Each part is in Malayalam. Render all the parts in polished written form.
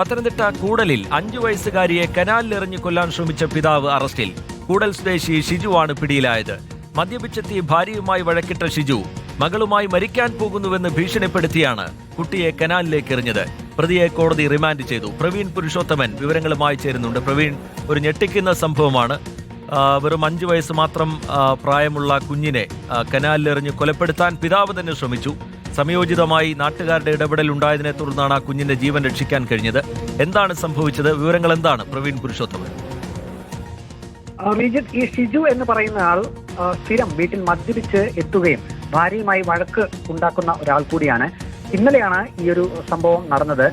പത്തനംതിട്ട കൂടലിൽ 5 വയസ്സുകാരിയെ കനാലിലെറിഞ്ഞ് കൊല്ലാൻ ശ്രമിച്ച പിതാവ് അറസ്റ്റിൽ. കൂടൽ സ്വദേശി ഷിജുവാണ് പിടിയിലായത്. മദ്യപിച്ചെത്തി ഭാര്യയുമായി വഴക്കിട്ട ഷിജു മകളുമായി മരിക്കാൻ പോകുന്നുവെന്ന് ഭീഷണിപ്പെടുത്തിയാണ് കുട്ടിയെ കനാലിലേക്ക് എറിഞ്ഞത്. പ്രതിയെ കോടതി റിമാൻഡ് ചെയ്തു. പ്രവീൺ പുരുഷോത്തമൻ വിവരങ്ങളുമായി ചേരുന്നുണ്ട്. പ്രവീൺ, ഒരു ഞെട്ടിക്കുന്ന സംഭവമാണ്. വെറും 5 വയസ്സ് മാത്രം പ്രായമുള്ള കുഞ്ഞിനെ കനാലിലെറിഞ്ഞ് കൊലപ്പെടുത്താൻ പിതാവ് തന്നെ ശ്രമിച്ചു. സമയോചിതമായി നാട്ടുകാരുടെ ഇടപെടൽ ഉണ്ടായതിനെ തുടർന്നാണ് ആ കുഞ്ഞിന്റെ ജീവൻ രക്ഷിക്കാൻ കഴിഞ്ഞത്. എന്താണ് സംഭവിച്ചത്? വിവരങ്ങൾ എന്താണ് പ്രവീൺ പുരുഷോത്തമൻ? ഈ ഷിജു എന്ന് പറയുന്ന ആൾ സ്ഥിരം വീട്ടിൽ മദ്യപിച്ച് എത്തുകയും ഭാര്യയുമായി വഴക്ക് ഉണ്ടാക്കുന്ന ഒരാൾ കൂടിയാണ്. ഇന്നലെയാണ് ഈ ഒരു സംഭവം നടന്നത്.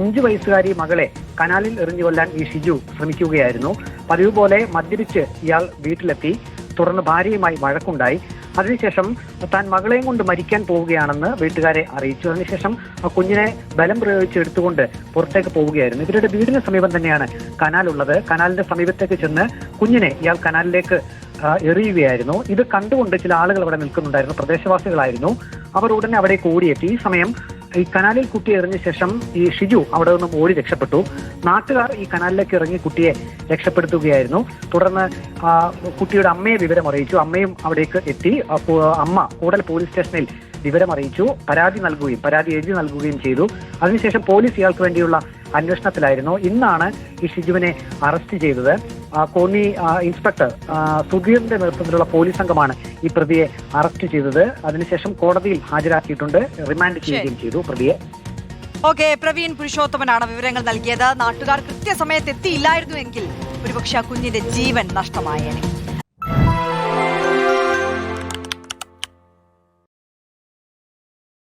5 വയസ്സുകാരി മകളെ കനാലിൽ എറിഞ്ഞു കൊല്ലാൻ ഈ ഷിജു ശ്രമിക്കുകയായിരുന്നു. പതിവ് പോലെ മദ്യപിച്ച് ഇയാൾ വീട്ടിലെത്തി. തുടർന്ന് ഭാര്യയുമായി വഴക്കുണ്ടായി. അതിനുശേഷം താൻ മകളെയും കൊണ്ട് മരിക്കാൻ പോവുകയാണെന്ന് വീട്ടുകാരെ അറിയിച്ചു. അതിനുശേഷം കുഞ്ഞിനെ ബലം പ്രയോഗിച്ച് എടുത്തുകൊണ്ട് പുറത്തേക്ക് പോവുകയായിരുന്നു. ഇവരുടെ വീടിന് സമീപം തന്നെയാണ് കനാലുള്ളത്. കനാലിന്റെ സമീപത്തേക്ക് ചെന്ന് കുഞ്ഞിനെ ഇയാൾ കനാലിലേക്ക് എറിയുകയായിരുന്നു. ഇത് കണ്ടുകൊണ്ട് ചില ആളുകൾ അവിടെ നിൽക്കുന്നുണ്ടായിരുന്നു. പ്രദേശവാസികളായിരുന്നു. അവർ ഉടനെ അവിടേക്ക് ഓടിയെത്തി. ഈ സമയം ഈ കനാലിൽ കുട്ടിയെ എറിഞ്ഞ ശേഷം ഈ ഷിജു അവിടെ നിന്നും ഓടി രക്ഷപ്പെട്ടു. നാട്ടുകാർ ഈ കനാലിലേക്ക് ഇറങ്ങി കുട്ടിയെ രക്ഷപ്പെടുത്തുകയായിരുന്നു. തുടർന്ന് കുട്ടിയുടെ അമ്മയെ വിവരം അറിയിച്ചു. അമ്മയും അവിടേക്ക് എത്തി. അമ്മ കൂടൽ പോലീസ് സ്റ്റേഷനിൽ വിവരം അറിയിച്ചു. പരാതി എഴുതി നൽകുകയും ചെയ്തു. അതിനുശേഷം പോലീസ് ഇയാൾക്ക് വേണ്ടിയുള്ള അന്വേഷണത്തിലായിരുന്നു. ഇന്നാണ് ഈ ഷിജുവിനെ അറസ്റ്റ് ചെയ്തത്. കോന്നി ഇൻസ്പെക്ടർ സുധീറിന്റെ നേതൃത്വത്തിലുള്ള പോലീസ് സംഘമാണ് ഈ പ്രതിയെ അറസ്റ്റ് ചെയ്തത്. അതിനുശേഷം കോടതിയിൽ ഹാജരാക്കിയിട്ടുണ്ട്. റിമാൻഡ് ചെയ്യുകയും ചെയ്തു പ്രതിയെ. ഓക്കെ, പ്രവീൺ പുരുഷോത്തമനാണ് വിവരങ്ങൾ നൽകിയത്. നാട്ടുകാർ കൃത്യസമയത്ത് എത്തിയില്ലായിരുന്നുവെങ്കിൽ ഒരുപക്ഷെ ആ കുഞ്ഞിന്റെ ജീവൻ നഷ്ടമായേനെ.